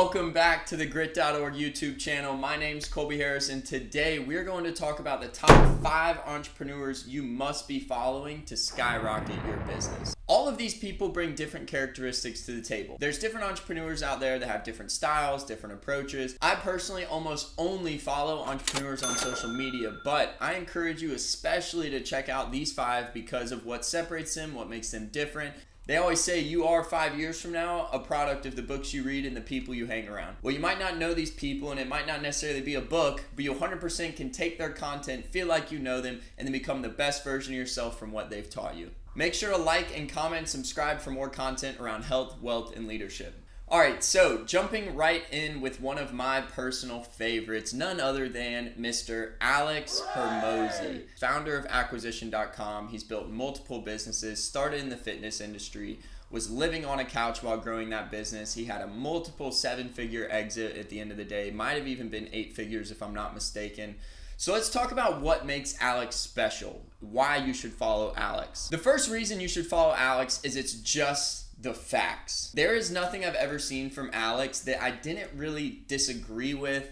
Welcome back to the Grit.org YouTube channel. My name's Colby Harris, and today we're going to talk about the top 5 entrepreneurs you must be following to skyrocket your business. All of these people bring different characteristics to the table. There's different entrepreneurs out there that have different styles, different approaches. I personally almost only follow entrepreneurs on social media, but I encourage you especially to check out these 5 because of what separates them, what makes them different. They always say you are 5 years from now a product of the books you read and the people you hang around. Well, you might not know these people and it might not necessarily be a book, but you 100% can take their content, feel like you know them, and then become the best version of yourself from what they've taught you. Make sure to like and comment, subscribe for more content around health, wealth, and leadership. Alright, so jumping right in with one of my personal favorites, none other than Mr. Alex Hormozi, founder of Acquisition.com. He's built multiple businesses, started in the fitness industry, was living on a couch while growing that business. He had a multiple 7-figure exit at the end of the day, might have even been 8 figures if I'm not mistaken. So let's talk about what makes Alex special, why you should follow Alex. The first reason you should follow Alex is it's just the facts. There is nothing I've ever seen from Alex that I didn't really disagree with.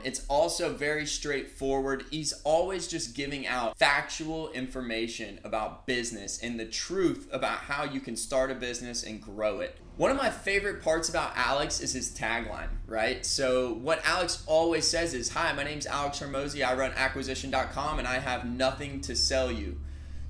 It's also very straightforward. He's always just giving out factual information about business and the truth about how you can start a business and grow it. One of my favorite parts about Alex is his tagline, right? So what Alex always says is, "Hi, my name's Alex Hormozi. I run Acquisition.com and I have nothing to sell you."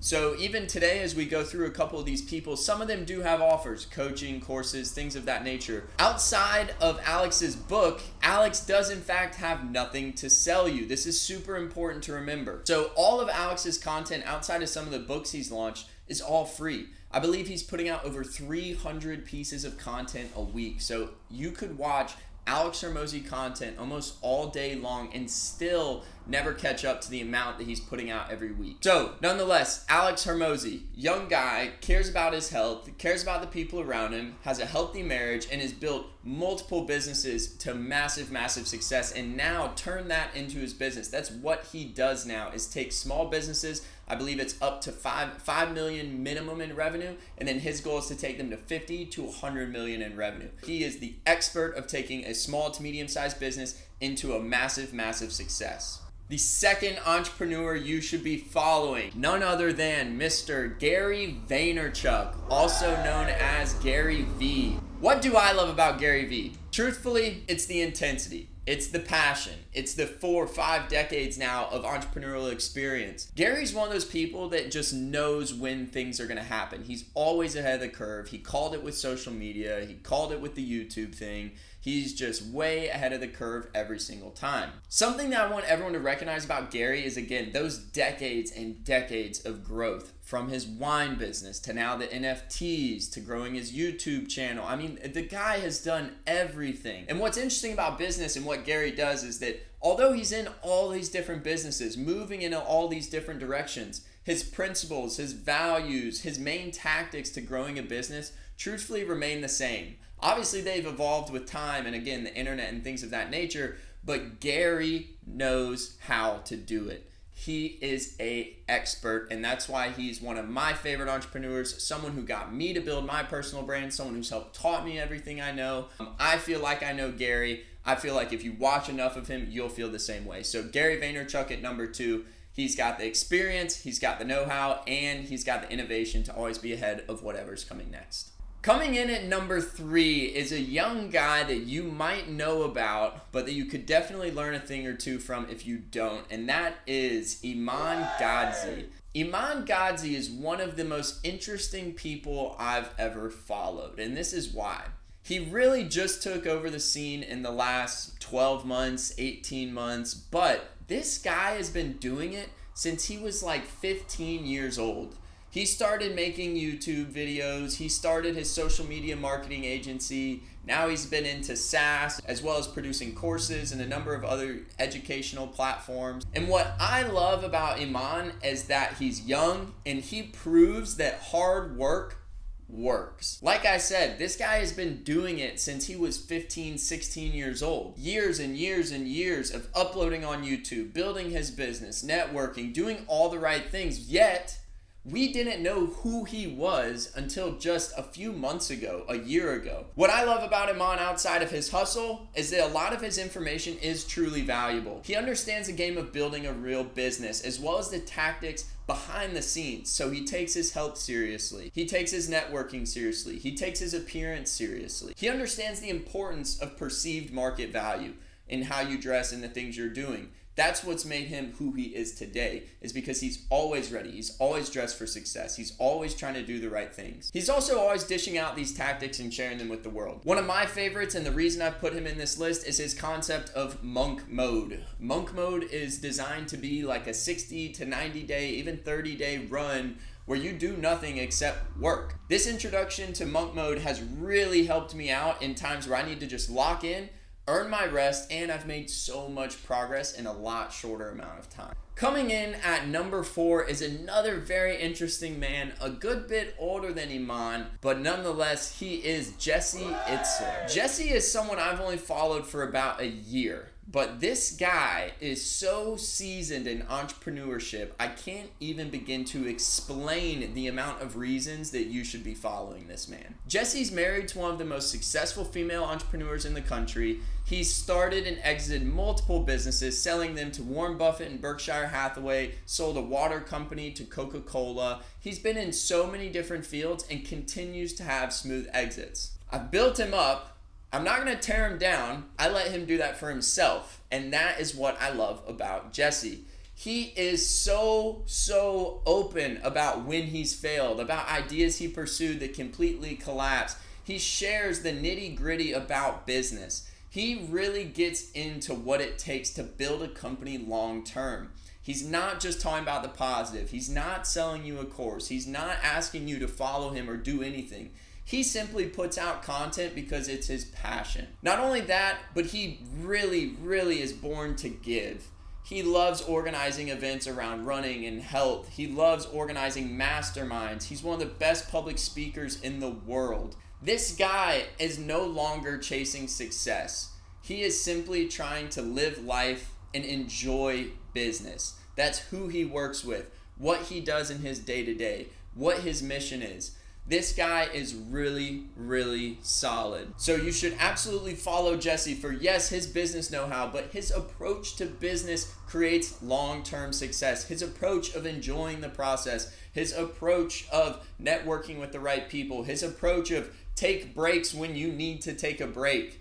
So even today, as we go through a couple of these people, some of them do have offers, coaching, courses, things of that nature. Outside of Alex's book, Alex does in fact have nothing to sell you. This is super important to remember. So all of Alex's content outside of some of the books he's launched is all free. I believe he's putting out over 300 pieces of content a week. So you could watch Alex Hormozi content almost all day long and still never catch up to the amount that he's putting out every week. So nonetheless, Alex Hormozi, young guy, cares about his health, cares about the people around him, has a healthy marriage, and has built multiple businesses to massive success, and now turn that into his business. That's what he does now, is take small businesses. I believe it's up to 5 million minimum in revenue, and then his goal is to take them to 50 to 100 million in revenue. He is the expert of taking a small to medium-sized business into a massive success. The second entrepreneur you should be following, none other than Mr. Gary Vaynerchuk, also known as Gary V. What do I love about Gary V? Truthfully, it's the intensity. It's the passion. It's the 4 or 5 decades now of entrepreneurial experience. Gary's one of those people that just knows when things are going to happen. He's always ahead of the curve. He called it with social media. He called it with the YouTube thing. He's just way ahead of the curve every single time. Something that I want everyone to recognize about Gary is, again, those decades and decades of growth. From his wine business to now the NFTs to growing his YouTube channel. I mean, the guy has done everything. And what's interesting about business and what Gary does is that although he's in all these different businesses, moving in all these different directions, his principles, his values, his main tactics to growing a business truthfully remain the same. Obviously, they've evolved with time and, again, the internet and things of that nature, but Gary knows how to do it. He is an expert, and that's why he's one of my favorite entrepreneurs, someone who got me to build my personal brand, someone who's helped taught me everything I know. I feel like I know Gary. I feel like if you watch enough of him, you'll feel the same way. So Gary Vaynerchuk at number 2. He's got the experience, he's got the know-how, and he's got the innovation to always be ahead of whatever's coming next. Coming in at number 3 is a young guy that you might know about, but that you could definitely learn a thing or two from if you don't, and that is Iman Gadzhi. Iman Gadzhi is one of the most interesting people I've ever followed, and this is why. He really just took over the scene in the last 12 months, 18 months, but this guy has been doing it since he was like 15 years old. He started making YouTube videos, he started his social media marketing agency, now he's been into SaaS, as well as producing courses and a number of other educational platforms. And what I love about Iman is that he's young and he proves that hard work works. Like I said, this guy has been doing it since he was 15, 16 years old. Years and years and years of uploading on YouTube, building his business, networking, doing all the right things, yet We didn't know who he was until just a few months ago, a year ago. What I love about Iman outside of his hustle is that a lot of his information is truly valuable. He understands the game of building a real business as well as the tactics behind the scenes. So he takes his health seriously. He takes his networking seriously. He takes his appearance seriously. He understands the importance of perceived market value in how you dress and the things you're doing. That's what's made him who he is today, is because he's always ready. He's always dressed for success. He's always trying to do the right things. He's also always dishing out these tactics and sharing them with the world. One of my favorites, and the reason I've put him in this list, is his concept of monk mode. Monk mode is designed to be like a 60 to 90 day, even 30-day run where you do nothing except work. This introduction to monk mode has really helped me out in times where I need to just lock in, earn my rest, and I've made so much progress in a lot shorter amount of time. Coming in at number 4 is another very interesting man, a good bit older than Iman, but nonetheless, he is Jesse Itzler. Jesse is someone I've only followed for about a year, but this guy is so seasoned in entrepreneurship, I can't even begin to explain the amount of reasons that you should be following this man. Jesse's married to one of the most successful female entrepreneurs in the country. He's started and exited multiple businesses, selling them to Warren Buffett and Berkshire Hathaway, sold a water company to Coca-Cola. He's been in so many different fields and continues to have smooth exits. I've built him up. I'm not going to tear him down. I let him do that for himself. And that is what I love about Jesse. He is so open about when he's failed, about ideas he pursued that completely collapsed. He shares the nitty-gritty about business. He really gets into what it takes to build a company long-term. He's not just talking about the positive. He's not selling you a course. He's not asking you to follow him or do anything. He simply puts out content because it's his passion. Not only that, but he really is born to give. He loves organizing events around running and health. He loves organizing masterminds. He's one of the best public speakers in the world. This guy is no longer chasing success. He is simply trying to live life and enjoy business. That's who he works with, what he does in his day-to-day, what his mission is. This guy is really solid. So you should absolutely follow Jesse for, yes, his business know-how, but his approach to business creates long-term success. His approach of enjoying the process, his approach of networking with the right people, his approach of take breaks when you need to take a break.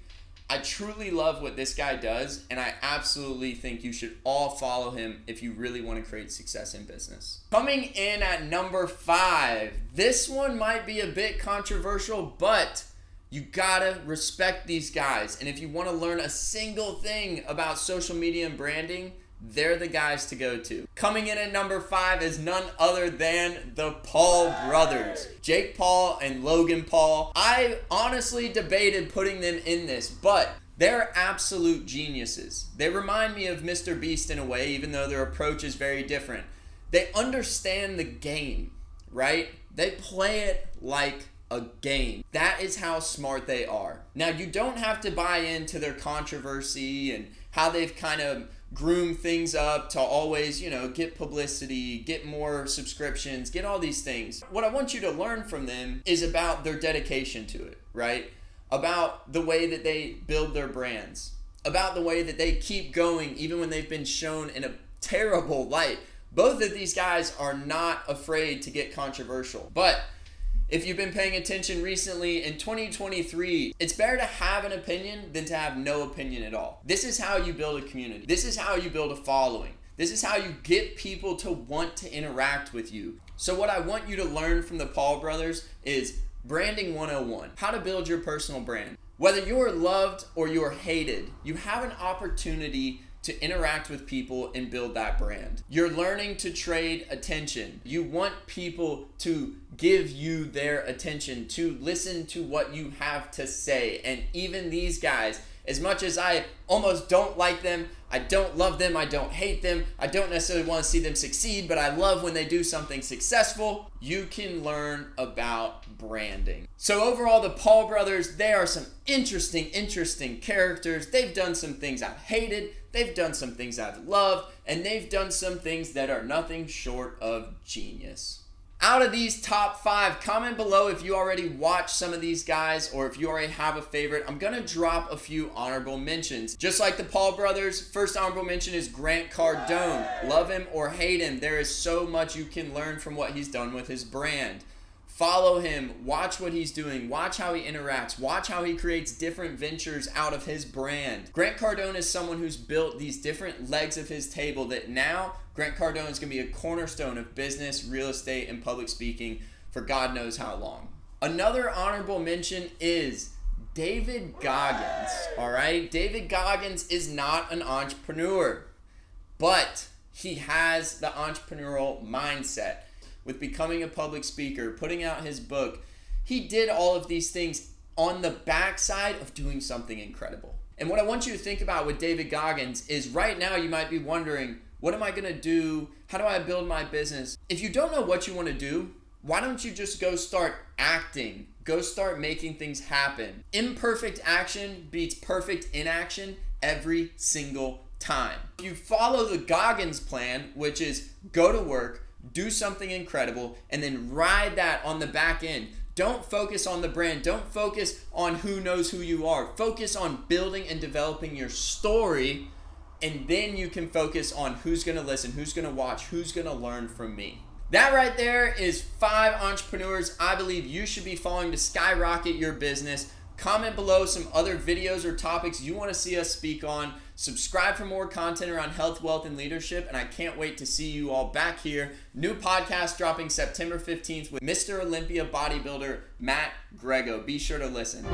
I truly love what this guy does, and I absolutely think you should all follow him if you really want to create success in business. Coming in at number 5, this one might be a bit controversial, but you gotta respect these guys. And if you want to learn a single thing about social media and branding, they're the guys to go to. Coming in at number 5 is none other than the Paul brothers. Jake Paul and Logan Paul. I honestly debated putting them in this, but they're absolute geniuses. They remind me of Mr. Beast in a way, even though their approach is very different. They understand the game, right? They play it like a game. That is how smart they are. Now, you don't have to buy into their controversy and how they've kind of groom things up to always, get publicity, get more subscriptions, get all these things. What I want you to learn from them is about their dedication to it, right? About the way that they build their brands, about the way that they keep going even when they've been shown in a terrible light. Both of these guys are not afraid to get controversial. But if you've been paying attention recently, in 2023, it's better to have an opinion than to have no opinion at all. This is how you build a community. This is how you build a following. This is how you get people to want to interact with you. So what I want you to learn from the Paul brothers is Branding 101, how to build your personal brand. Whether you're loved or you're hated, you have an opportunity to interact with people and build that brand. You're learning to trade attention. You want people to give you their attention, to listen to what you have to say. And even these guys, as much as I almost don't like them, I don't love them, I don't hate them, I don't necessarily want to see them succeed, but I love when they do something successful, you can learn about branding. So overall, the Paul brothers, they are some interesting characters. They've done some things I've hated, they've done some things I've loved, and they've done some things that are nothing short of genius. Out of these top 5, comment below if you already watched some of these guys or if you already have a favorite. I'm going to drop a few honorable mentions. Just like the Paul brothers, first honorable mention is Grant Cardone. Love him or hate him, there is so much you can learn from what he's done with his brand. Follow him, watch what he's doing, watch how he interacts, watch how he creates different ventures out of his brand. Grant Cardone is someone who's built these different legs of his table that now Grant Cardone is going to be a cornerstone of business, real estate, and public speaking for God knows how long. Another honorable mention is David Goggins, all right? David Goggins is not an entrepreneur, but he has the entrepreneurial mindset. With becoming a public speaker, putting out his book, he did all of these things on the backside of doing something incredible. And what I want you to think about with David Goggins is right now you might be wondering, what am I going to do? How do I build my business? If you don't know what you want to do, why don't you just go start acting? Go start making things happen. Imperfect action beats perfect inaction every single time. If you follow the Goggins plan, which is go to work, do something incredible, and then ride that on the back end. Don't focus on the brand. Don't focus on who knows who you are. Focus on building and developing your story, and then you can focus on who's going to listen, who's going to watch, who's going to learn from me. That right there is 5 entrepreneurs I believe you should be following to skyrocket your business. Comment below some other videos or topics you want to see us speak on. Subscribe for more content around health, wealth, and leadership. And I can't wait to see you all back here. New podcast dropping September 15th with Mr. Olympia bodybuilder Matt Grego. Be sure to listen.